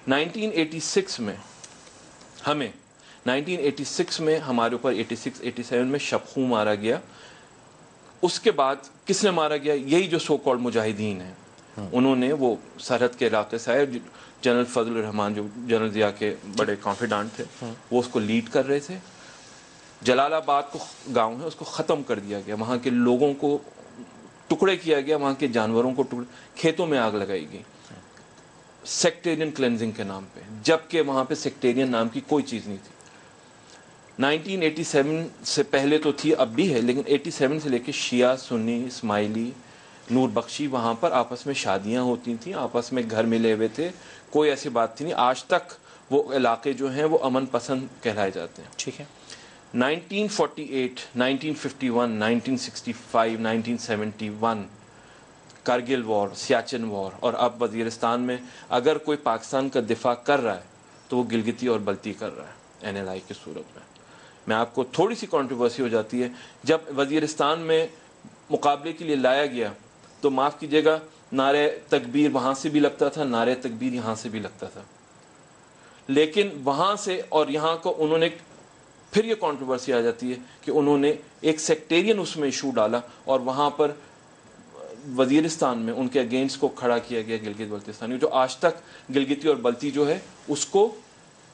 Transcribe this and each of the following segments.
1986 میں ہمیں 1986 میں ہمارے اوپر 86-87 میں شبخوں مارا گیا. اس کے بعد کس نے مارا گیا؟ یہی جو سو کالڈ مجاہدین ہیں. انہوں نے وہ سرحد کے علاقے سے آئے. جنرل فضل الرحمان جو جنرل ضیاء کے بڑے کانفیڈنٹ تھے وہ اس کو لیڈ کر رہے تھے. جلال آباد کو گاؤں ہے اس کو ختم کر دیا گیا, وہاں کے لوگوں کو ٹکڑے کیا گیا, وہاں کے جانوروں کو ٹکڑے, کھیتوں میں آگ لگائی گئی سیکٹیرین کلینزنگ کے نام پہ, جبکہ وہاں پہ سیکٹیرین نام کی کوئی چیز نہیں تھی. 1987 سے پہلے تو تھی, اب بھی ہے, لیکن 87 سے لے کے شیعہ سنی اسماعیلی نور بخشی وہاں پر آپس میں شادیاں ہوتی تھیں, آپس میں گھر ملے ہوئے تھے, کوئی ایسی بات تھی نہیں. آج تک وہ علاقے جو ہیں وہ امن پسند کہلائے جاتے ہیں. ٹھیک ہے. 1948, 1951, 1965, 1971 کارگل وار, سیاچن وار, اور اب وزیرستان میں اگر کوئی پاکستان کا دفاع کر رہا ہے تو وہ گلگتی اور بلتی کر رہا ہے NLI کی صورت میں. میں آپ کو تھوڑی سی کنٹروورسی ہو جاتی ہے, جب وزیرستان میں مقابلے کے لیے لایا گیا تو معاف کیجیے گا نعرہ تکبیر وہاں سے بھی لگتا تھا, نعرہ تکبیر یہاں سے بھی لگتا تھا, لیکن وہاں سے اور یہاں کو انہوں نے پھر یہ کنٹروورسی آ جاتی ہے کہ انہوں نے ایک سیکٹیرین اس میں ایشو ڈالا اور وہاں پر وزیرستان میں ان کے اگینسٹ کو کھڑا کیا گیا گلگت بلتستانی, جو آج تک گلگتی اور بلتی جو ہے اس کو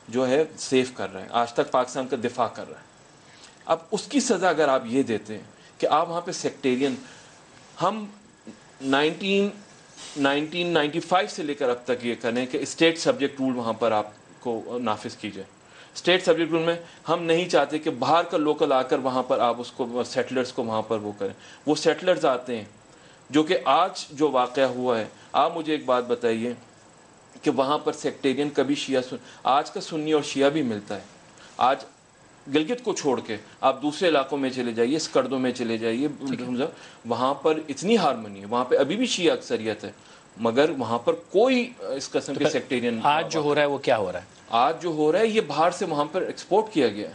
جو ہے سیف کر رہا ہے, آج تک پاکستان کا دفاع کر رہا ہے. اب اس کی سزا اگر آپ یہ دیتے ہیں کہ آپ وہاں پہ سیکٹیرین, ہم 1995 سے لے کر اب تک یہ کریں کہ اسٹیٹ سبجیکٹ رول وہاں پر آپ کو نافذ کی جائے. اسٹیٹ سبجیکٹ رول میں ہم نہیں چاہتے کہ باہر کا لوکل آ کر وہاں پر آپ اس کو سیٹلرز کو وہاں پر وہ کریں. وہ سیٹلرز آتے ہیں جو کہ آج جو واقعہ ہوا ہے, آپ مجھے ایک بات بتائیے کہ وہاں پر سیکٹیرین کبھی شیعہ آج کا سنی اور شیعہ بھی ملتا ہے. آج گلگت کو چھوڑ کے آپ دوسرے علاقوں میں چلے جائیے, اسکردوں میں چلے جائیے, وہاں پر اتنی ہارمونی ہے, وہاں پہ ابھی بھی شیعہ اکثریت ہے, مگر وہاں پر کوئی اس قسم کے سیکٹیرین. آج جو ہو رہا ہے وہ کیا ہو رہا ہے؟ آج جو ہو رہا ہے یہ باہر سے وہاں پر ایکسپورٹ کیا گیا ہے.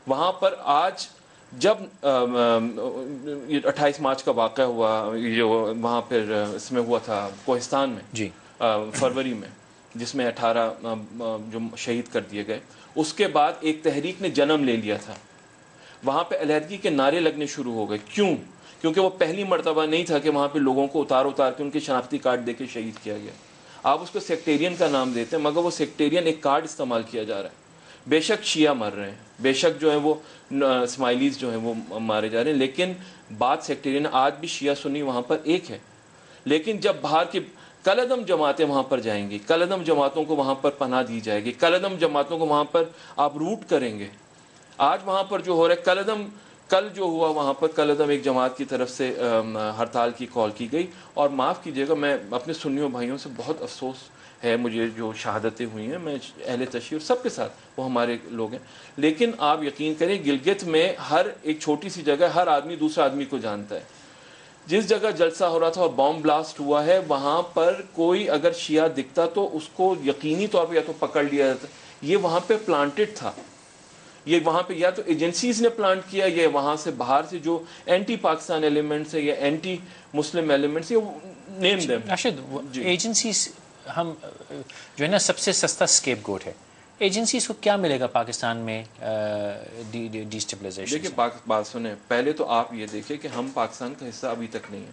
وہاں پر آج جب 28 مارچ کا واقعہ ہوا جو وہاں پھر اس میں ہوا تھا کوہستان میں جی فروری میں, جس میں 18 جو شہید کر دیے گئے, اس کے بعد ایک تحریک نے جنم لے لیا تھا. وہاں پہ علیحدگی کے نعرے لگنے شروع ہو گئے. کیوں؟ کیونکہ وہ پہلی مرتبہ نہیں تھا کہ وہاں پہ لوگوں کو اتار کے ان کے شناختی کارڈ دے کے شہید کیا گیا. آپ اس کو سیکٹیرین کا نام دیتے ہیں, مگر وہ سیکٹیرین ایک کارڈ استعمال کیا جا رہا ہے. بے شک شیعہ مر رہے ہیں, بے شک جو ہیں وہ اسماعیلیز جو ہیں وہ مارے جا رہے ہیں, لیکن بات سیکٹیرین. آج بھی شیعہ سنی وہاں پر ایک ہے, لیکن جب باہر کی کلعدم جماعتیں وہاں پر جائیں گی, کلعدم جماعتوں کو وہاں پر پناہ دی جائے گی, کلعدم جماعتوں کو وہاں پر آپ روٹ کریں گے. آج وہاں پر جو ہو رہا ہے کلعدم, کل جو ہوا وہاں پر کلعدم ایک جماعت کی طرف سے ہڑتال کی کال کی گئی, اور معاف کیجیے گا میں اپنے سنیوں بھائیوں سے بہت افسوس ہے مجھے جو شہادتیں ہوئی ہیں, میں اہل تشیع سب کے ساتھ, وہ ہمارے لوگ ہیں, لیکن آپ یقین کریں گلگت میں ہر ایک چھوٹی سی جگہ ہر آدمی دوسرے آدمی کو جانتا ہے. جس جگہ جلسہ ہو رہا تھا اور بام بلاسٹ ہوا ہے وہاں پر کوئی اگر شیعہ دکھتا تو اس کو یقینی طور پہ یا تو پکڑ لیا جاتا. یہ وہاں پہ پلانٹڈ تھا, یہ وہاں پہ یا تو ایجنسیز نے پلانٹ کیا, یا وہاں سے باہر سے جو اینٹی پاکستان ایلیمنٹس ہے یا anti Muslim elements, name them. Rashid, agencies ہم جو ہے نا سب سے سستا اسکیپ گوٹ ہے. ایجنسیز کو کیا ملے گا پاکستان میں ڈی اسٹیبلائزیشن؟ دیکھیے بات سنیں, پہلے تو آپ یہ دیکھیں کہ ہم پاکستان کا حصہ ابھی تک نہیں ہیں,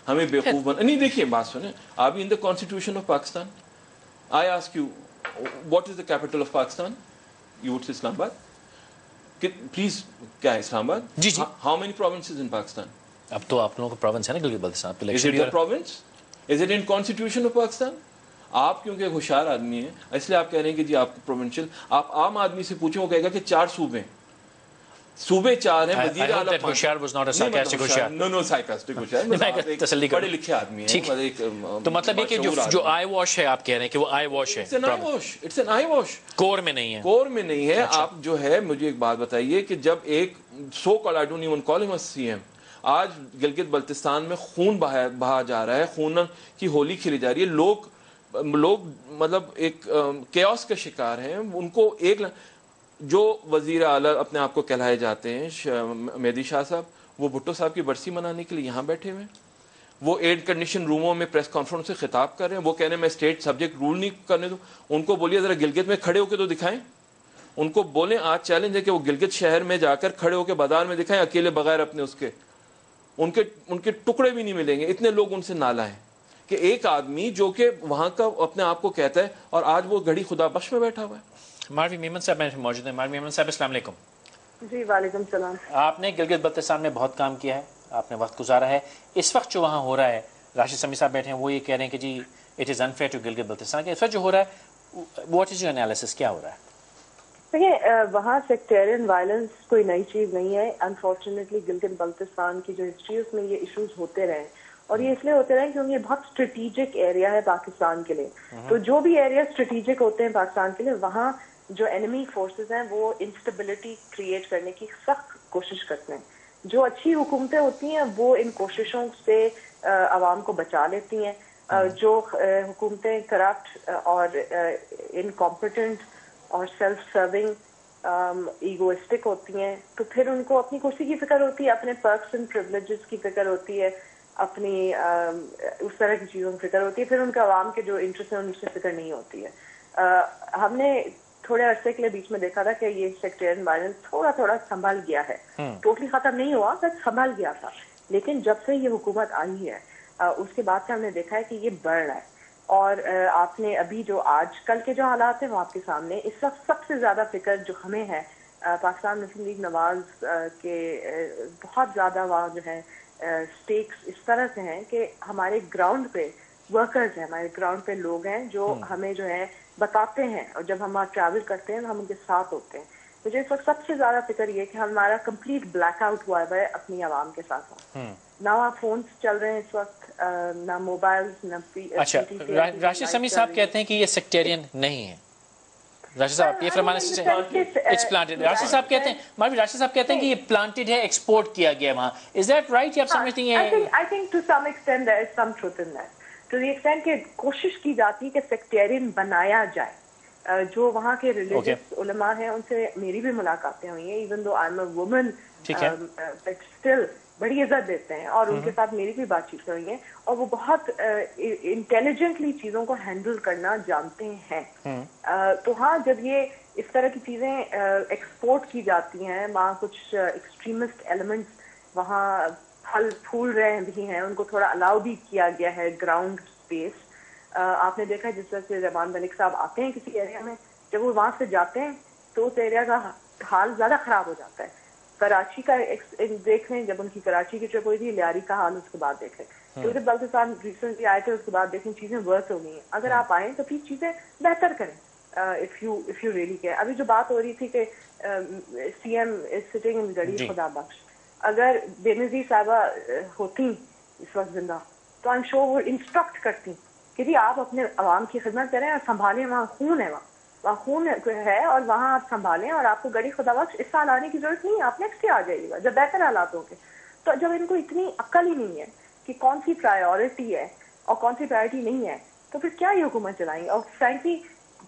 ہمیں بیوقوف نہیں. دیکھیے بات سنیں, ابھی in the constitution of Pakistan I ask you what is the capital of Pakistan? You would say Islamabad. Please کیا ہے اسلام آباد؟ جی جی. How many provinces in Pakistan? اب تو آپ لوگوں کا پروونس ہے نا Gilgit Baltistan. Is it the province? Is it in constitution of Pakistan? آپ کیونکہ ہوشیار آدمی ہیں اس لیے آپ کہہ رہے ہیں کہ جی آپ کو پروونشل. آپ عام آدمی سے پوچھیں وہ کہے گا کہ 4 صوبے چار ہیں. وزیر اعلیٰ ہوشیار واز ناٹ اے سارکاسٹک ہوشیار. نو سارکاسٹک ہوشیار, تسلی پڑھے لکھے آدمی ہیں. تو مطلب یہ کہ جو آئی واش ہے, آپ کہہ رہے ہیں کہ وہ آئی واش ہے, اٹس این آئی واش, کور میں نہیں ہے. کور میں نہیں ہے. آپ جو ہے مجھے ایک بات بتائیے کہ جب ایک سو کال آئی ڈونٹ ایون کال ہم سی ایم, آج گلگت بلتستان میں خون بہا جا رہا ہے, خون کی ہولی کھیلی جا رہی ہے, لوگ مطلب ایک کیوس کا شکار ہیں. ان کو ایک جو وزیر اعلیٰ اپنے آپ کو کہلائے جاتے ہیں مہدی شاہ صاحب, وہ بھٹو صاحب کی برسی منانے کے لیے یہاں بیٹھے ہوئے ہیں. وہ ایئر کنڈیشن روموں میں پریس کانفرنس سے خطاب کر رہے ہیں, وہ کہہ رہے ہیں میں اسٹیٹ سبجیکٹ رول نہیں کرنے دوں. ان کو بولیے ذرا گلگت میں کھڑے ہو کے تو دکھائیں, ان کو بولیں آج چیلنج ہے کہ وہ گلگت شہر میں جا کر کھڑے ہو کے بازار میں دکھائیں اکیلے بغیر اپنے اس کے, ان کے ٹکڑے بھی نہیں ملیں گے, اتنے لوگ ان سے نالا ہیں کہ ایک آدمی جو کہ وہاں کا اپنے آپ کو کہتا ہے اور آج وہ گھڑی خدا بخش میں بیٹھا ہوا ہے. ماروی میمن صاحب موجود ہیں. ماروی میمن صاحب السلام علیکم. جی وعلیکم السلام. آپ نے گلگت بلتستان میں بہت کام کیا ہے, آپ نے وقت گزارا ہے. اس وقت جو وہاں ہو رہا ہے, راشد سمیع صاحب بیٹھے ہیں, وہ یہ کہہ رہے ہیں کہ جی it is unfair to Gilgit Baltistan, کہ اس وقت جو ہو رہا ہے واٹ از یور انالیسس, کیا ہو رہا ہے؟ دیکھیں وہاں سیکٹیرین وائلنس کوئی نئی چیز نہیں ہے. انفارچونیٹلی گلگت بلتستان کی جو ہسٹری اس میں یہ ایشوز ہوتے رہے, اور یہ اس لیے ہوتے رہے کیونکہ یہ بہت اسٹریٹجک ایریا ہے پاکستان کے لیے. تو جو بھی ایریا اسٹریٹجک ہوتے ہیں پاکستان کے لیے, وہاں جو انیمی فورسز ہیں وہ انسٹیبلٹی کریٹ کرنے کی سخت کوشش کرتے ہیں. جو اچھی حکومتیں ہوتی ہیں وہ ان کوششوں سے عوام کو بچا لیتی ہیں. جو حکومتیں کرپٹ اور انکمپیٹنٹ اور سیلف سرونگ ایگوئسٹک ہوتی ہیں تو پھر ان کو اپنی کرسی کی فکر ہوتی ہے, اپنے پرکس اینڈ پریولیجز کی فکر ہوتی ہے, اپنی اس طرح کی چیزوں کی فکر ہوتی ہے. پھر ان کے عوام کے جو انٹرسٹ ہیں ان سے فکر نہیں ہوتی ہے. ہم نے تھوڑے عرصے کے لیے بیچ میں دیکھا تھا کہ یہ سیکٹیرین وائلنس تھوڑا تھوڑا سنبھل گیا ہے, ٹوٹلی ختم نہیں ہوا بس سنبھل گیا تھا. لیکن جب سے یہ حکومت آئی ہے اس کے بعد سے ہم نے دیکھا ہے کہ یہ بڑھ رہا ہے. اور آپ نے ابھی جو آج کل کے جو حالات ہیں وہ آپ کے سامنے, اس وقت سب سے زیادہ فکر جو ہمیں ہے پاکستان مسلم لیگ نواز کے بہت زیادہ وہاں جو ہے سٹیکس اس طرح سے ہیں کہ ہمارے گراؤنڈ پہ ورکرز ہیں, ہمارے گراؤنڈ پہ لوگ ہیں جو ہمیں جو ہے بتاتے ہیں, اور جب ہم وہاں ٹریول کرتے ہیں ہم ان کے ساتھ ہوتے ہیں. مجھے اس وقت سب سے زیادہ فکر یہ کہ ہمارا کمپلیٹ بلیک آؤٹ ہوا ہے اپنی عوام کے ساتھ. نہ وہاں فونز چل رہے ہیں اس وقت, نہ موبائلز, نہ اچھا, راشد سمیع صاحب کہتے ہیں کہ یہ سیکٹیرین نہیں ہے. راشد صاحب یہ فرمانے سے اٹس پلانٹڈ. راشد صاحب کہتے ہیں, ماروی راشد صاحب کہتے ہیں کہ یہ پلانٹڈ ہے, ایکسپورٹ کیا گیا وہاں. از دیٹ رائٹ, یا آپ سمجھتے ہیں؟ I think to some extent there is some truth in that. To the extent کہ کوشش کی جاتی کہ سیکٹیرین بنایا جائے. جو وہاں کے ریلیجس علماء ہیں ان سے میری بھی ملاقاتیں ہوئی ہیں, even though I am a woman, but still بڑی عزت دیتے ہیں, اور ان کے ساتھ میری بھی بات چیت ہوئی ہے, اور وہ بہت انٹیلیجنٹلی چیزوں کو ہینڈل کرنا جانتے ہیں. تو ہاں, جب یہ اس طرح کی چیزیں ایکسپورٹ کی جاتی ہیں, وہاں کچھ ایکسٹریمسٹ ایلیمنٹس وہاں پھل پھول رہے بھی ہیں, ان کو تھوڑا الاؤ بھی کیا گیا ہے گراؤنڈ اسپیس. آپ نے دیکھا جس طرح سے رحمان ملک صاحب آتے ہیں کسی ایریا میں, جب وہ وہاں سے جاتے ہیں تو اس ایریا کا حال زیادہ خراب ہو جاتا ہے. کراچی کا دیکھ لیں, جب ان کی کراچی کی ٹرپ ہوئی تھی, لیاری کا حال اس کے بعد دیکھ لیں. کیونکہ بلتستان ریسنٹلی آئے تھے, اس کے بعد دیکھیں چیزیں ورس ہو گئی ہیں. اگر آپ آئیں تو پھر چیزیں بہتر کریں if you really care. ابھی جو بات ہو رہی تھی کہ C M is sitting in گڑی خدا بخش, اگر بے نظیر صاحبہ ہوتی اس وقت زندہ تو آئی ایم شور وہ انسٹرکٹ کرتی کہ جی آپ اپنے عوام کی خدمت کریں اور سنبھالیں, وہاں خون ہے, وہاں خون ہے, اور وہاں آپ سنبھالیں, اور آپ کو گڑی خدا بخش اس سال آنے کی ضرورت نہیں ہے, آپ نیکسٹ ایئر آ جائیے گا جب بہتر حالات ہوں گے. تو جب ان کو اتنی عقل ہی نہیں ہے کہ کون سی پرائیورٹی ہے اور کون سی پرائیورٹی نہیں ہے, تو پھر کیا یہ حکومت چلائیں گے؟ اور فرینکلی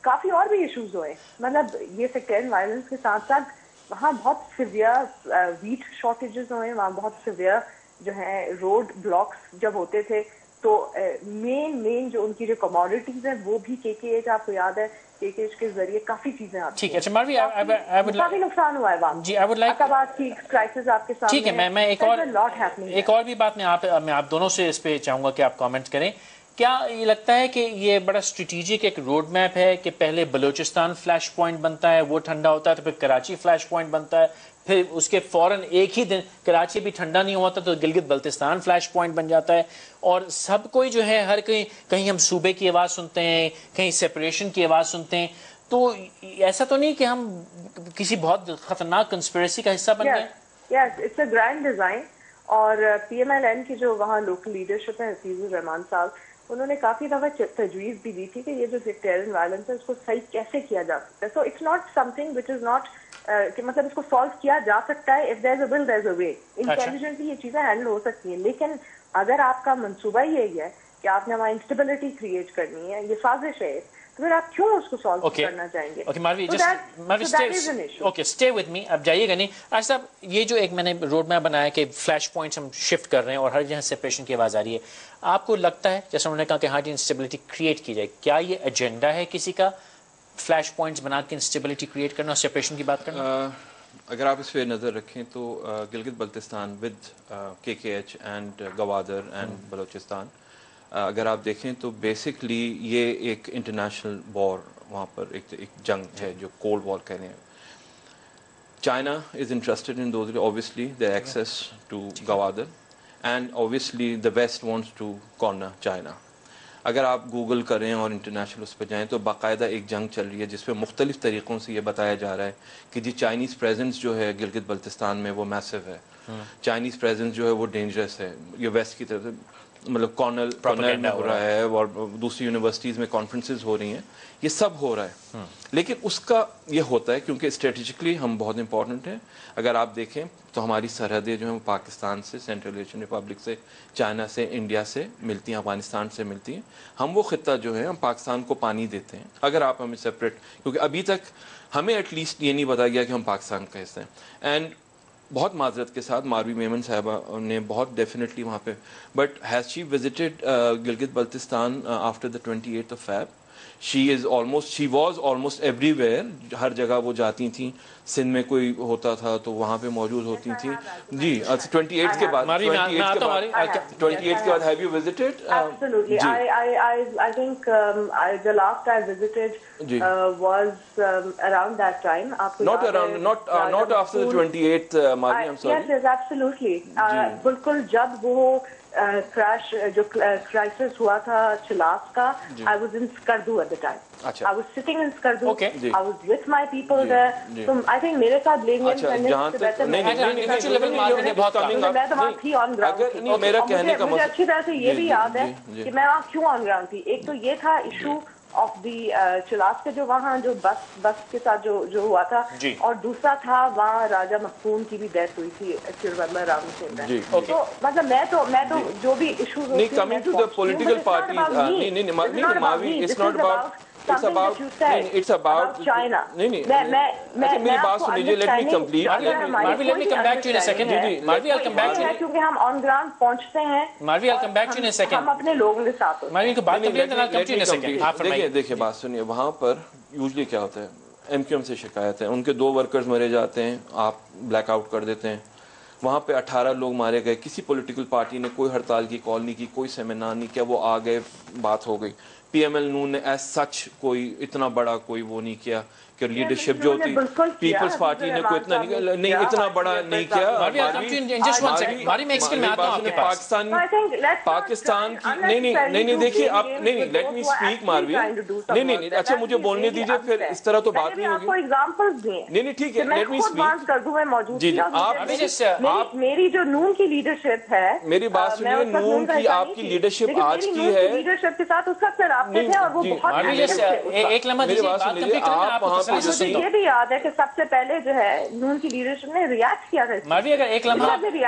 کافی اور بھی ایشوز ہوئے, مطلب یہ سیکٹیرین وائلنس کے ساتھ ساتھ وہاں بہت سیویئر ویٹ شارٹیجز ہوئے, وہاں بہت سیویئر جو ہے روڈ بلاکس جب ہوتے تھے, تو مین جو ان کی جو کموڈیٹیز ہیں وہ بھی KKH, آپ کو یاد ہے KKH کے ذریعے کافی چیزیں آتی ہیں. کافی نقصان ہوا ہے وہاں. جی, آئی وڈ لائک عقبات کی کرائسس آپ کے سامنے. ٹھیک ہے, میں ایک اور بھی بات میں آپ دونوں سے اس پہ چاہوں گا کہ آپ کامنٹ کریں. کیا یہ لگتا ہے کہ یہ بڑا اسٹریٹجک ایک روڈ میپ ہے کہ پہلے بلوچستان فلیش پوائنٹ بنتا ہے, وہ ٹھنڈا ہوتا ہے, تو پھر کراچی فلیش پوائنٹ بنتا ہے, پھر اس کے فوراً ایک ہی دن کراچی بھی ٹھنڈا نہیں ہوتا تو گلگت بلتستان فلیش پوائنٹ بن جاتا ہے, اور سب کوئی جو ہے ہر کہیں ہم صوبے کی آواز سنتے ہیں, کہیں سیپریشن کی آواز سنتے ہیں. تو ایسا تو نہیں کہ ہم کسی بہت خطرناک کنسپریسی کا حصہ بن گئے؟ یس, اٹس اے گرینڈ ڈیزائن. اور PMLN کی جو وہاں لوکل لیڈرشپ ہے, حفیظ الرحمان صاحب, انہوں نے کافی دفعہ تجویز بھی دی تھی کہ یہ جو سیکٹیرین وائلنس ہے اس کو صحیح کیسے کیا جا سکتا ہے. So it's not something which is not کہ مطلب اس کو سالو کیا جا سکتا ہے, if there is a will there is a way. Intelligently یہ چیزیں ہینڈل ہو سکتی ہیں, لیکن اگر آپ کا منصوبہ یہی ہے کہ آپ نے وہاں انسٹیبلٹی کریٹ کرنی ہے, یہ سازش ہے, تو پھر آپ کیوں اس کو سالو کرنا چاہیں گے؟ Okay Marvi okay stay with me. اب جائیے گا نہیں. آج صاحب یہ جو ایک میں نے روڈ میپ بنایا کہ فلیش پوائنٹس ہم شفٹ کر رہے ہیں اور ہر جگہ سیپریشن کی آواز آ رہی ہے, آپ کو لگتا ہے جیسے انہوں نے کہا کہ ہاں جی انسٹیبلٹی کریٹ کی جائے, کیا یہ ایجنڈا ہے کسی کا فلیش پوائنٹس بنا کے انسٹیبلٹی کریٹ کرنا اور سیپریشن کی بات کرنا؟ اگر آپ اس پہ نظر رکھیں تو Gilgit Baltistan with KKH and Gwadar and Balochistan, اگر آپ دیکھیں تو بیسکلی یہ ایک انٹرنیشنل وار, وہاں پر ایک جنگ ہے جو کولڈ وار کہنے ہیں. China is interested in those, obviously their access to Gwadar, and obviously the West wants to corner China. اگر آپ گوگل کریں اور انٹرنیشنل اس پہ جائیں تو باقاعدہ ایک جنگ چل رہی ہے جس پہ مختلف طریقوں سے یہ بتایا جا رہا ہے کہ جی چائنیز پریزنس جو ہے گلگت بلتستان میں وہ میسو ہے, چائنیز پریزنس جو ہے وہ ڈینجرس ہے. یہ ویسٹ کی طرف سے مطلب کارنل میں ہو رہا ہے اور دوسری یونیورسٹیز میں کانفرنسز ہو رہی ہیں, یہ سب ہو رہا ہے. لیکن اس کا یہ ہوتا ہے کیونکہ اسٹریٹجکلی ہم بہت امپورٹنٹ ہیں. اگر آپ دیکھیں تو ہماری سرحدیں جو ہیں وہ پاکستان سے, سینٹرل ایشین ریپبلک سے, چائنا سے, انڈیا سے ملتی ہیں, افغانستان سے ملتی ہیں. ہم وہ خطہ جو ہے ہم پاکستان کو پانی دیتے ہیں. اگر آپ ہمیں سپریٹ, کیونکہ ابھی تک ہمیں ایٹ لیسٹ یہ نہیں بتایا گیا کہ ہم پاکستان کا حصہ ہیں. اینڈ بہت معذرت کے ساتھ ماروی میمن صاحبہ نے بہت ڈیفینیٹلی وہاں پہ, but has she visited Gilgit Baltistan after the 28th of Feb? she was almost everywhere. ہر جگہ وہ جاتی تھیں. سندھ میں کوئی ہوتا تھا تو وہاں پہ موجود ہوتی تھیں. جی 28 کے بعد 28 کے بعد have you visited? Absolutely. I think the last I visited was around that time. Not after the 28th, Marvi, I'm sorry. Yes, absolutely. بالکل جب وہ crash جو crisis ہوا تھا چلاس کا, I was in Skardu at the time. I was sitting in Skardu. I was with my people there. So I think میرے ساتھ blame game کرنے سے بہتر میں تو وہاں تھی آن گراؤنڈ. مجھے اچھی طرح سے یہ بھی یاد ہے کہ میں وہاں کیوں آن گراؤنڈ تھی. ایک تو یہ تھا ایشو آف دی چلاس کے جو وہاں جو بس کے ساتھ جو ہوا تھا, اور دوسرا تھا وہاں راجہ مخدوم کی بھی ڈیتھ ہوئی تھی رام سنگھ. تو مطلب میں تو جو بھی ایشوز It's about China. میری بات سن لیجیے. Let me complete. Marvi, let me come back to you in a second. Marvi, I'll come back to you. کیونکہ ہم on ground پہنچتے ہیں. Marvi, I'll come back to you in a second. ہم اپنے لوگوں کے ساتھ. Marvi کو بات complete کرنا, I'll come to you in a second. دیکھیے بات سنیے. وہاں پر یوزلی کیا ہوتا ہے, MQM سے شکایت ہے, ان کے 2 ورکرز مرے جاتے ہیں, آپ بلیک آؤٹ کر دیتے ہیں. وہاں پہ 18 لوگ مارے گئے. کسی پولیٹیکل پارٹی نے کوئی ہڑتال کی کال نہیں کی, کوئی سیمینار نہیں کیا, وہ آ گئے, بات ہو گئی. PML نون نے ایز سچ کوئی اتنا بڑا کوئی وہ نہیں کیا کہ لیڈرشپ جو ہوتی پیپلس پارٹی نے کوئی اتنا نہیں اتنا بڑا نہیں کیا. پاکستان کی نہیں دیکھیے آپ نہیں لیٹ می اسپیک ماروی نہیں اچھا مجھے بولنے دیجیے, پھر اس طرح تو بات نہیں ہوگی. نہیں ٹھیک ہے لیٹ می اسپیک. جی آپ میری جو نون کی لیڈرشپ ہے, میری بات سنیے, نون کی آپ کی لیڈرشپ آج کی ہے, لیڈرشپ کے ساتھ اس وقت رابطے تھے اور وہ ایک لمحہ میری بات سنیے. آپ وہاں مجھے یہ بھی یاد ہے کہ سب سے پہلے جو ہے نون کی لیڈرشپ نے ریاکٹ کیا تھا. ماروی اگر ایک لمحہ میری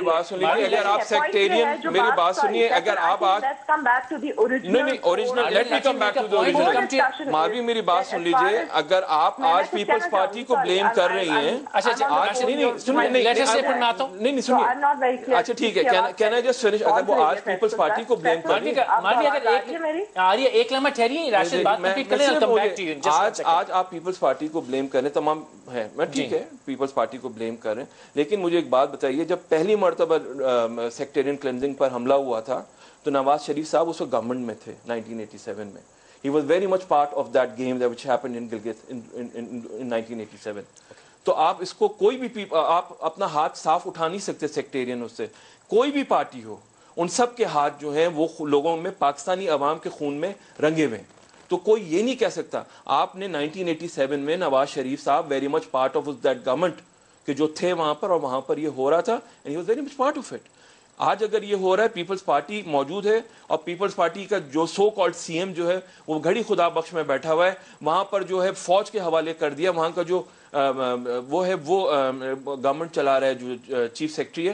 بات سنیے, اگر آپ سیکٹیرین میری بات سنیے, اگر آپ آج نہیں original let me come back to the original. Marvi میری بات سن لیجیے, اگر آپ آج پیپلز پارٹی کو بلیم کر رہی ہیں, نہیں سنیے, اچھا ٹھیک ہے, کین آئی جسٹ فنش, اگر وہ آج پیپلز پارٹی کو بلیم کر رہی ہیں, ایک لمحہ ٹھہریے راشد, بات کمپلیٹ کریں, I'll come back to you. آج آپ پیپلز پارٹی کو بلیم کریں تمام ہے, میں ٹھیک ہے پیپلز پارٹی کو بلیم کر رہے ہیں, لیکن مجھے ایک بات بتائیے, جب پہلی مرتبہ سیکٹیرین کلینزنگ پر حملہ ہوا تھا تو نواز شریف صاحب اس وقت گورنمنٹ میں تھے 1987 میں. He was very much part of that game that which happened in Gilgit in 1987. تو آپ اس کو کوئی بھی آپ اپنا ہاتھ صاف اٹھا نہیں سکتے سیکٹیرین, اس سے کوئی بھی پارٹی ہو, ان سب کے ہاتھ جو ہیں وہ لوگوں میں پاکستانی عوام کے خون میں رنگے ہوئے ہیں. تو کوئی یہ نہیں کہہ سکتا. آپ نے 1987 میں نواز شریف صاحب very much part of that government کہ جو تھے وہاں پر, اور وہاں پر یہ ہو رہا تھا, and he was very much part of it. آج اگر یہ ہو رہا ہے, پیپلز پارٹی موجود ہے, اور پیپلز پارٹی کا جو سو کالڈ CM جو ہے وہ گھڑی خدا بخش میں بیٹھا ہوا ہے, وہاں پر جو ہے فوج کے حوالے کر دیا, وہاں کا جو وہ ہے وہ گورنمنٹ چلا رہا ہے, جو چیف سیکرٹری ہے,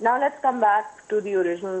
Now let's come back to the original.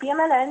PMLN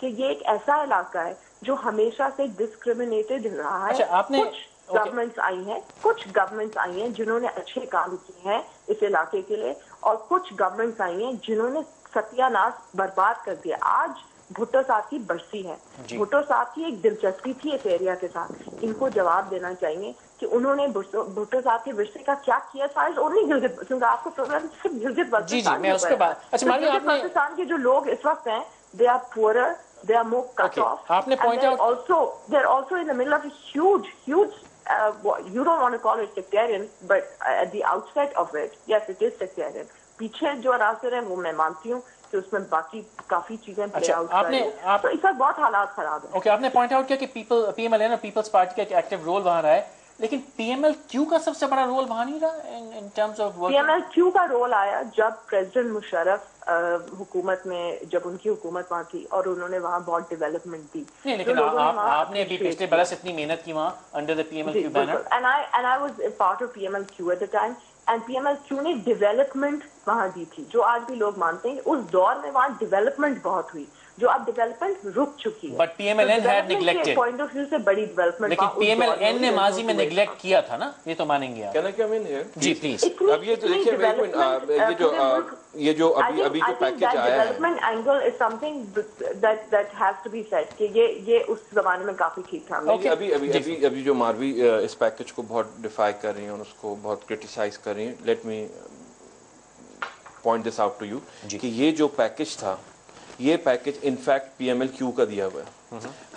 کہ یہ ایک ایسا علاقہ ہے جو ہمیشہ سے ڈسکریمنیٹڈ رہا ہے. کچھ گورنمنٹس آئی ہیں جنہوں نے اچھے کام کیے ہیں اس علاقے کے لیے, اور کچھ گورنمنٹس آئی ہیں جنہوں نے ستیہ ناش برباد کر دیا. آج بھٹو صاحب کی برسی ہے, بھٹو صاحب کی ایک دلچسپی تھی اس ایریا کے ساتھ, ان کو جواب دینا چاہیے کہ انہوں نے بھٹو صاحب کے ورثے کا کیا کیا تھا. اونلی گلگت, کیونکہ آپ کو پروگرام صرف گلگت بلتستان کے جو لوگ اس وقت ہیں, they are poorer, they are more cut off, and they're also in the middle of a huge you don't want to call it sectarian, but at the outset of it, yes, it is sectarian. پیچھے جو عناصر ہیں وہ میں مانتی ہوں کہ اس میں باقی کافی چیزیں پلے آؤٹ کر رہی ہیں, تو اس وقت بہت حالات خراب ہیں. اوکے, آپ نے پوائنٹ آؤٹ کیا کہ پی ایم ایل این اور پیپلز پارٹی کا ایک ایکٹیو رول وہاں رہا ہے, لیکن پی ایم ایل کیو کا سب سے بڑا رول وہاں نہیں رہا in terms of work. P M L Q کا رول آیا جب پریزیڈنٹ مشرف حکومت میں, جب ان کی حکومت وہاں تھی اور انہوں نے وہاں بہت ڈیولپمنٹ دی. نہیں, لیکن آپ نے بھی پچھلے برس اتنی محنت کی وہاں under the P M L Q banner. and I was a part of PMLQ at the time, and PMLQ نے ڈیولپمنٹ وہاں دی تھی, جو آج بھی لوگ مانتے ہیں. اس دور میں وہاں ڈیولپمنٹ بہت ہوئی, جو اب ڈیولپمنٹ رک چکی ہے. But P M L N had neglected point of view سے بڑی ڈیولپمنٹ, لیکن پی ایم ایل این نے ماضی میں نیگلیکٹ کیا تھا نا, یہ تو مانیں گے آپ. کہنا کیا میں نے جی پلیز. اب یہ تو دیکھیے یہ جو ابھی جو پیکج آیا ہے, development angle is something that has to be said کہ یہ اس زمانے میں کافی ٹھیک تھا. ابھی جو ماروی اس پیکج کو بہت ڈیفائی کر رہی ہیں اور اس کو بہت کرٹیسائز کر رہی ہیں, let me point this out to you کہ یہ جو پیکج تھا, یہ package in fact P M L Q کا دیا ہوا ہے.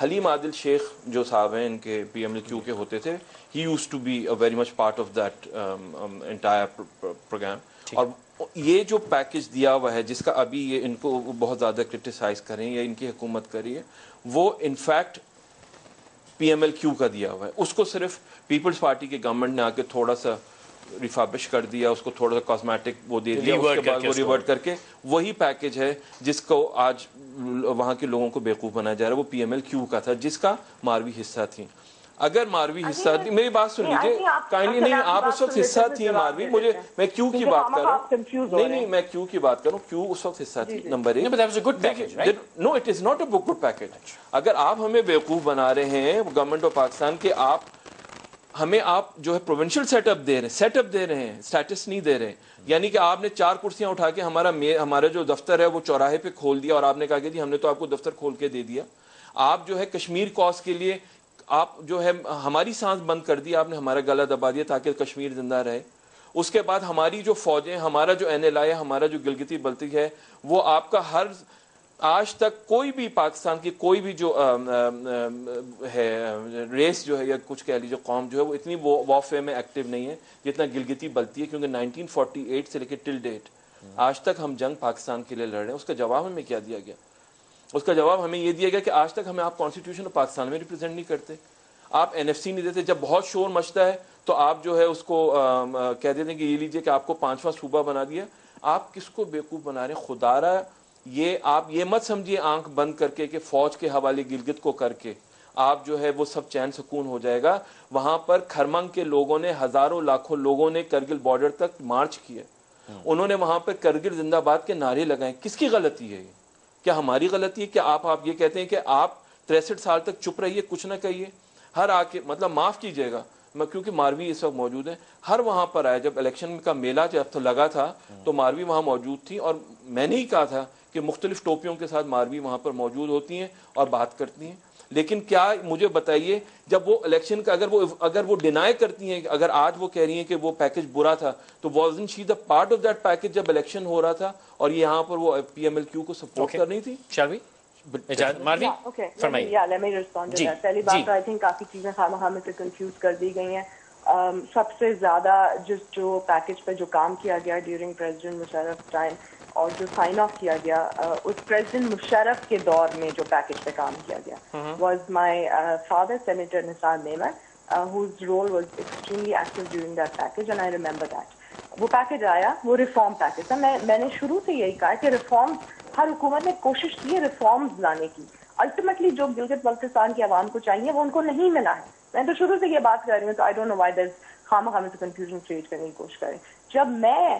حلیم عادل شیخ جو صاحب ہیں, ان کے پی ایم ایل کیو کے ہوتے تھے, he used to be very much part of that entire program. اور یہ جو پیکج دیا ہوا ہے, جس کا ابھی یہ ان کو بہت زیادہ کرٹیسائز کریں یا ان کی حکومت کری ہے, وہ in fact P M L Q کا دیا ہوا ہے. اس کو صرف پیپلز پارٹی کے گورنمنٹ نے آ کے تھوڑا سا ریفابش کر دیا, اس کو تھوڑا سا کاسمیٹک وہ دے دیا, اس کے بعد وہ ریورٹ کر کے وہی پیکج ہے جس کو آج وہاں کے لوگوں کو بیوقوف بنایا جا رہا ہے, وہ پی ایم ایل کیو کا تھا, جس کا ماروی حصہ تھی. اگر ماروی حصہ تھی, میری بات سن لیجیے کائنڈلی, نہیں آپ اس وقت حصہ تھی ماروی, مجھے میں کیو کی بات کر رہا ہوں, نہیں میں کیو کی بات کروں, کیو اس وقت حصہ تھی. Number 1, no it is not a good package. اگر آپ ہمیں بیوقوف بنا رہے ہیں گورنمنٹ آف پاکستان کے, آپ جو ہے پروونشل سیٹ اپ دے رہے ہیں, اسٹیٹس نہیں دے رہے. یعنی کہ آپ نے 4 کرسیاں اٹھا کے ہمارا جو دفتر ہے وہ چوراہے پہ کھول دیا, اور آپ نے کہا کہ جی ہم نے تو آپ کو دفتر کھول کے دے دیا. آپ جو ہے کشمیر کاز کے لیے آپ جو ہے ہماری سانس بند کر دی, آپ نے ہمارا گلا دبا دیا تاکہ کشمیر زندہ رہے. اس کے بعد ہماری جو فوجیں, ہمارا جو این ایل آئی ہے, ہمارا جو گلگتی بلتستان ہے, وہ آپ کا آج تک کوئی بھی پاکستان کی کوئی بھی جو ہے ریس جو ہے یا کچھ کہہ لیجیے قوم جو ہے, وہ اتنی وارفیئر میں ایکٹیو نہیں ہے جتنا گلگتی بلتی ہے. کیونکہ 1948 سے لے کے ٹل ڈیٹ آج تک ہم جنگ پاکستان کے لیے لڑ رہے ہیں. اس کا جواب ہمیں کیا دیا گیا؟ اس کا جواب ہمیں یہ دیا گیا کہ آج تک ہمیں آپ کانسٹیٹیوشن آف پاکستان میں ریپرزینٹ نہیں کرتے, آپ این ایف سی نہیں دیتے. جب بہت شور مچتا ہے تو آپ جو ہے اس کو کہہ دیتے ہیں کہ یہ لیجیے کہ آپ کو 5واں صوبہ بنا دیا. آپ کس کو بیوقوف بنا رہے ہیں؟ خدا را, یہ آپ یہ مت سمجھیے آنکھ بند کر کے کہ فوج کے حوالے گلگت کو کر کے آپ جو ہے وہ سب چین سکون ہو جائے گا. وہاں پر کھرمنگ کے لوگوں نے, ہزاروں لاکھوں لوگوں نے کرگل بارڈر تک مارچ کیا, انہوں نے وہاں پر کرگل زندہ باد کے نعرے لگائے. کس کی غلطی ہے یہ؟ کیا ہماری غلطی ہے کہ آپ یہ کہتے ہیں کہ آپ 63 سال تک چپ رہیے, کچھ نہ کہیے؟ ہر آ کے مطلب معاف کیجیے گا, کیونکہ ماروی اس وقت موجود ہے, ہر وہاں پر آئے. جب الیکشن کا میلہ جب لگا تھا تو ماروی وہاں موجود تھی, اور میں نے ہی کہا تھا کہ مختلف ٹوپیوں کے ساتھ ماروی وہاں پر موجود ہوتی ہیں اور بات کرتی ہیں. لیکن کیا مجھے بتائیے, جب وہ الیکشن کا اگر وہ ڈینائی کرتی ہیں, اگر آج وہ کہہ رہی ہیں کہ وہ پیکج برا تھا, تو wasn't she the part of that package جب الیکشن ہو رہا تھا اور یہاں پر وہ پی ایم ایل کیو کو سپورٹ کر رہی تھی؟ پہلی بات آئی تھنک کافی چیزیں خواہ میں سے کنفیوز کر دی گئی ہیں. سب سے زیادہ جو پیکج پہ جو کام کیا گیا ڈیورنگ پریزیڈنٹ مشرف ٹائم, اور جو سائن آف کیا گیا اس پریزیڈنٹ مشرف کے دور میں جو پیکج پہ کام کیا گیا, واز مائی فادر سینیٹر نثار نعمت, whose role was extremely active during that package, and I remember that. وہ پیکج آیا, وہ ریفارم پیکج تھا. میں نے شروع سے یہی کہا کہ ریفارم, ہر حکومت نے کوشش کی ہے ریفارمز لانے کی. الٹیمیٹلی جو گلگت بلتستان کی عوام کو چاہیے وہ ان کو نہیں ملا ہے. میں تو شروع سے یہ بات کر رہی ہوں, تو I don't know why there خواہ میں سے کنفیوژن کریٹ کرنے کی کوشش کریں. جب میں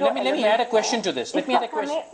let me add a question to this. Let me add a question.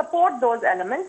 support those elements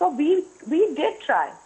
so we did try।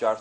4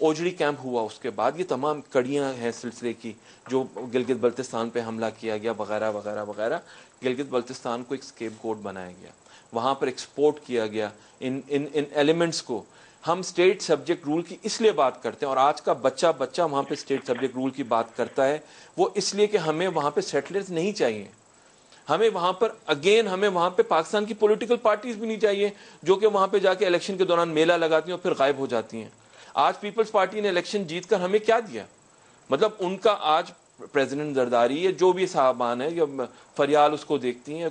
اوجڑی camp ہوا اس کے بعد، یہ تمام کڑیاں ہیں سلسلے کی جو گلگت بلتستان پہ حملہ کیا گیا وغیرہ وغیرہ وغیرہ. گلگت بلتستان کو ایک اسکیپ گوٹ بنایا گیا، وہاں پر ایکسپورٹ کیا گیا ان ایلیمنٹس کو. ہم اسٹیٹ سبجیکٹ رول کی اس لیے بات کرتے ہیں، اور آج کا بچہ وہاں پہ اسٹیٹ سبجیکٹ رول کی بات کرتا ہے، وہ اس لیے کہ ہمیں وہاں پہ سیٹلرز نہیں چاہیے. ہمیں وہاں پر ہمیں وہاں پہ پاکستان کی پولیٹیکل پارٹیز بھی نہیں چاہیے جو کہ وہاں پہ جا کے الیکشن کے دوران میلہ لگاتی ہیں اور پھر غائب ہو جاتی ہیں. آج پیپلز پارٹی نے الیکشن جیت کر ہمیں کیا دیا؟ مطلب ان کا آج پریزیڈنٹ زرداری ہے، جو بھی صاحبان ہے یا فریال اس کو دیکھتی ہیں،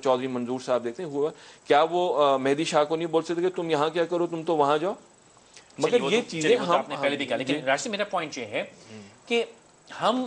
چودھری منظور صاحب دیکھتے ہیں، کیا وہ مہدی شاہ کو نہیں بول سکتے کہ تم یہاں کیا کرو، تم تو وہاں جاؤ؟ مگر یہ چیزیں ہم پہلے بھی کہا، لیکن راشد میرا پوائنٹ یہ ہے کہ ہم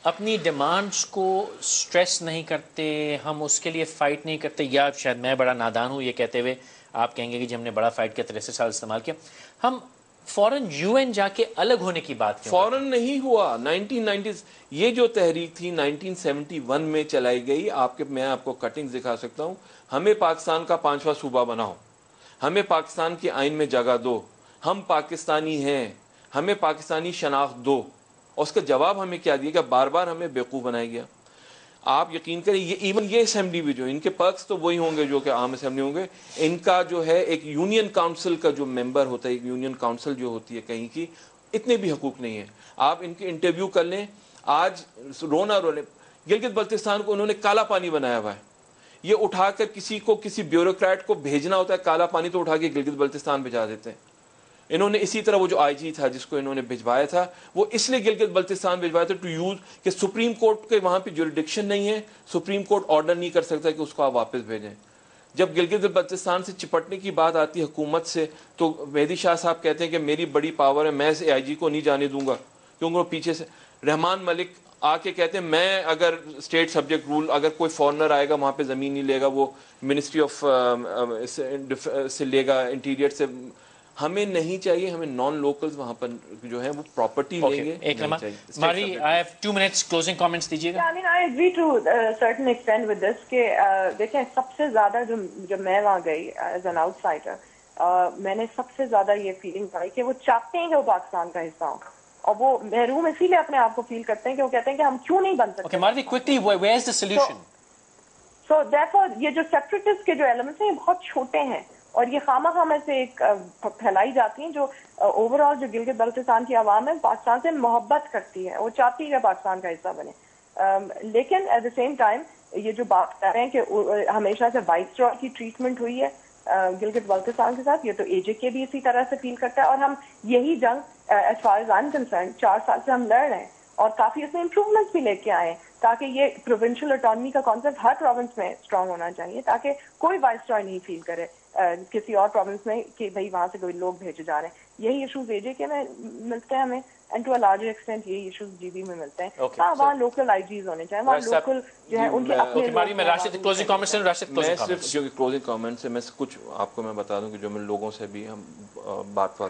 اپنی ڈیمانڈس کو سٹریس نہیں کرتے، ہم اس کے لیے فائٹ نہیں کرتے. یا شاید میں بڑا نادان ہوں یہ کہتے ہوئے، آپ کہیں گے کہ جی ہم نے بڑا فائٹ کیا، 63 سال استعمال کیا. ہم فوراً UN جا کے الگ ہونے کی بات کیوں؟ فوراً نہیں ہوا. 1990s یہ جو تحریک تھی 1971 میں چلائی گئی. میں آپ کو کٹنگ دکھا سکتا ہوں. ہمیں پاکستان کا 5واں صوبہ بناؤ، ہمیں پاکستان کے آئین میں جگہ دو، ہم پاکستانی ہیں، ہمیں پاکستانی شناخت دو. اور اس کا جواب ہمیں کیا دیا کہ بار بار ہمیں بیوقوف بنایا گیا. آپ یقین کریں یہ اسمبلی بھی جو ان کے پرکس تو وہی ہوں گے جو کہ عام اسمبلی ہوں گے. ان کا جو ہے ایک یونین کاؤنسل کا جو ممبر ہوتا ہے، ایک یونین کاؤنسل جو ہوتی ہے کہیں کی، اتنے بھی حقوق نہیں ہیں. آپ ان کے انٹرویو کر لیں، آج رونا رولے. گلگت بلتستان کو انہوں نے کالا پانی بنایا ہوا ہے. یہ اٹھا کر کسی بیوروکریٹ کو بھیجنا ہوتا ہے کالا پانی، تو اٹھا کے گلگت بلتستان بھیجا دیتے ہیں. انہوں نے اسی طرح وہ جو IG تھا جس کو انہوں نے بھجوایا تھا، وہ اس لیے گلگت بلتستان بھجوایا تھا ٹو یوز کہ سپریم کورٹ کے وہاں پہ جوریڈکشن نہیں ہے، سپریم کورٹ آرڈر نہیں کر سکتا کہ اس کو آپ واپس بھیجیں. جب گلگت بلتستان سے چپٹنے کی بات آتی ہے حکومت سے، تو مہدی شاہ صاحب کہتے ہیں کہ میری بڑی پاور ہے، میں اس IG کو نہیں جانے دوں گا، کیونکہ وہ پیچھے سے. رحمان ملک آ کے کہتے ہیں میں اگر اسٹیٹ سبجیکٹ رول، اگر کوئی فارنر آئے گا وہاں پہ زمین نہیں لے گا، وہ منسٹری آف سے لے گا، انٹیریئر سے. ہمیں نہیں چاہیے، ہمیں نان لوکلز وہاں پر جو ہے وہ پراپرٹی لیں گے. ایک لمحہ ماری، I have 2 minutes closing comments دیجیے گا. I mean I agree to a certain extent with this کہ دیکھیں سب سے زیادہ جو میں وہاں گئی as an outsider، میں نے سب سے زیادہ یہ فیلنگ پائی کہ وہ چاہتے ہیں کہ وہ پاکستان کا حصہ ہوں، اور وہ محروم اسی لیے اپنے آپ کو فیل کرتے ہیں کہ وہ کہتے ہیں کہ ہم کیوں نہیں بن سکتے. Okay, Marvi, quickly, where is the solution? So therefore یہ جو سیپریٹسٹ کے جو ایلیمنٹس ہیں یہ بہت چھوٹے ہیں، اور یہ خواہ میں سے ایک پھیلائی جاتی ہیں، جو اوور آل جو گلگت بلتستان کی عوام ہے پاکستان سے محبت کرتی ہے، وہ چاہتی ہے پاکستان کا حصہ بنے. لیکن ایٹ دا سیم ٹائم یہ جو بات کر رہے ہیں کہ ہمیشہ سے وائس رائے کی ٹریٹمنٹ ہوئی ہے گلگت بلتستان کے ساتھ، یہ تو AJK بھی اسی طرح سے فیل کرتا ہے. اور ہم یہی جنگ as far as I am concerned 4 سال سے ہم لڑ رہے ہیں، اور کافی اس میں امپروومنٹس بھی لے کے آئے ہیں، تاکہ یہ پروونشل اٹانومی کا کانسیپٹ ہر پروونس میں اسٹرانگ ہونا چاہیے، تاکہ کوئی وائس رائے نہیں فیل کرے کسی اور پروونس میں کہ بھئی وہاں سے کوئی لوگ بھیجے جا رہے ہیں. یہی ایشوز AJK میں ملتے ہیں ہمیں، and to a larger extent یہی ایشوز GB میں ملتے ہیں. وہاں لوکل IGs ہونے چاہیے، وہاں لوکل جو ہے ان کے اپنے. میں راشد کلوزنگ کامنٹس ہیں. راشد کلوزنگ کامنٹس، جو کلوزنگ کامنٹس ہے، میں کچھ آپ کو میں بتا دوں کہ جو میں لوگوں سے بھی ہم بات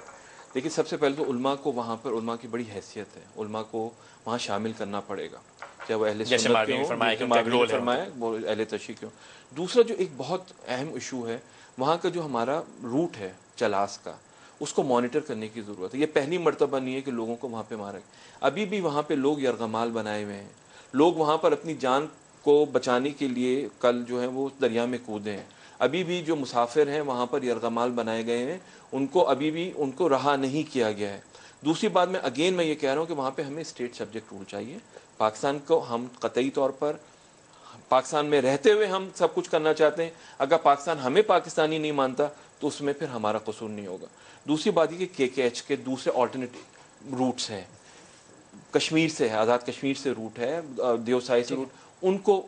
دیکھیے. سب سے پہلے تو علماء کو وہاں پر، علماء کی بڑی حیثیت ہے، علماء کو وہاں شامل کرنا پڑے گا، چاہے وہ اہل سنت کے ہوں، فرمایا وہ اہل تشیع کے ہوں. دوسرا جو ایک بہت اہم ایشو ہے، وہاں کا جو ہمارا روٹ ہے چلاس کا، اس کو مانیٹر کرنے کی ضرورت ہے. یہ پہلی مرتبہ نہیں ہے کہ لوگوں کو وہاں پہ مارا گیا. ابھی بھی وہاں پہ لوگ یرغمال بنائے ہوئے ہیں، لوگ وہاں پر اپنی جان کو بچانے کے لیے کل جو ہے وہ دریا میں کودے ہیں. ابھی بھی جو مسافر ہیں وہاں پر یرغمال بنائے گئے ہیں، ان کو ابھی بھی ان کو رہا نہیں کیا گیا ہے. دوسری بات میں یہ کہہ رہا ہوں کہ وہاں پہ ہمیں اسٹیٹ سبجیکٹ رول چاہیے. پاکستان کو ہم قطعی طور پر پاکستان میں رہتے ہوئے ہم سب کچھ کرنا چاہتے ہیں. اگر پاکستان ہمیں پاکستانی نہیں مانتا تو اس میں پھر ہمارا قصور نہیں ہوگا. دوسری بات یہ کہ KKH کے دوسرے آلٹرنیٹ روٹس ہیں، کشمیر سے ہے، آزاد کشمیر سے روٹ ہے، دیوسائی سے روٹ، ان کو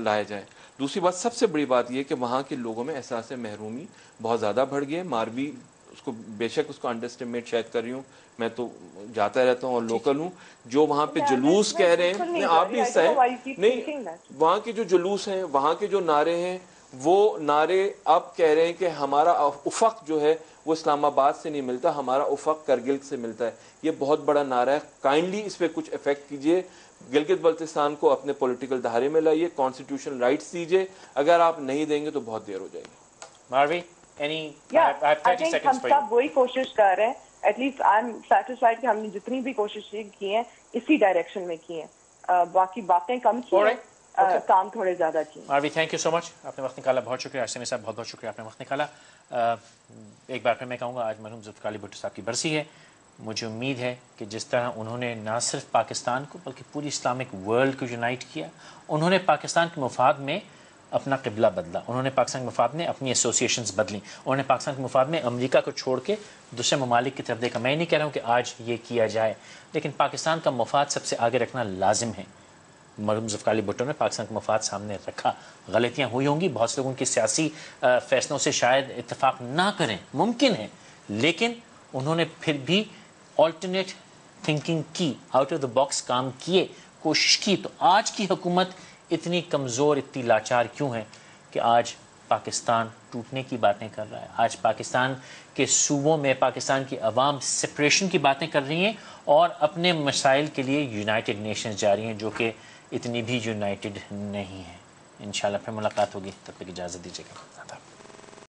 لایا جائے. دوسری بات، سب سے بڑی بات یہ کہ وہاں کے لوگوں میں احساس محرومی بہت زیادہ بڑھ گئی ہے. ماروی اس کو بے شک اس کو انڈر اسٹیمیٹ شاید کر رہی ہوں، میں تو جاتا رہتا ہوں اور لوکل ہوں. جو وہاں پہ جلوس کہہ رہے ہیں، آپ بھی حصہ ہیں نہیں، وہاں کے جو جلوس ہیں، وہاں کے جو نعرے ہیں، وہ نعرے اب کہہ رہے ہیں کہ ہمارا افق جو ہے وہ اسلام آباد سے نہیں ملتا، ہمارا افق کرگل سے ملتا ہے. یہ بہت بڑا نعرہ ہے. کائنڈلی اس پہ کچھ افیکٹ کیجئے، گلگت بلتستان کو اپنے پولیٹیکل دھارے میں لائیے، کانسٹیٹیوشنل رائٹس دیجئے. اگر آپ نہیں دیں گے تو بہت دیر ہو جائے گی. ماروی، ہم سب وہی کوشش کر رہے ہیں. At least I am satisfied کہ ہم نے جتنی بھی کوششیں کی ہیں اسی ڈائریکشن میں کی ہیں، باقی باتیں کم کی ہیں، کام تھوڑے زیادہ کیے. آروی تھینک یو سو مچ، آپ نے وقت نکالا، بہت شکریہ. آسمی صاحب بہت بہت شکریہ، آپ نے وقت نکالا. ایک بار پھر میں کہوں گا آج مرحوم ذوالفقار علی بھٹو صاحب کی برسی ہے. مجھے امید ہے کہ جس طرح انہوں نے نہ صرف پاکستان کو بلکہ پوری اسلامک ورلڈ کو یونائٹ کیا، انہوں نے پاکستان کے مفاد میں اپنا قبلہ بدلا، انہوں نے پاکستان کے مفاد میں اپنی ایسوسیشنز بدلیں، انہوں نے پاکستان کے مفاد میں امریکہ کو چھوڑ کے دوسرے ممالک کی طرف دیکھا. میں نہیں کہہ رہا ہوں کہ آج یہ کیا جائے، لیکن پاکستان کا مفاد سب سے آگے رکھنا لازم ہے. مرحوم ذوالفقار علی بھٹو نے پاکستان کا مفاد سامنے رکھا. غلطیاں ہوئی ہوں گی، بہت سے لوگ ان کی سیاسی فیصلوں سے شاید اتفاق نہ کریں، ممکن ہے، لیکن انہوں نے پھر بھی آلٹرنیٹ تھنکنگ کی، آؤٹ آف دا باکس کام کیے، کوشش کی. تو آج کی حکومت اتنی کمزور، اتنی لاچار کیوں ہے کہ آج پاکستان ٹوٹنے کی باتیں کر رہا ہے؟ آج پاکستان کے صوبوں میں پاکستان کی عوام سپریشن کی باتیں کر رہی ہیں اور اپنے مسائل کے لیے یونائٹڈ نیشنز جا رہی ہیں، جو کہ اتنی بھی یونائٹڈ نہیں ہیں. انشاءاللہ پھر ملاقات ہوگی، تب تک اجازت دیجیے گا.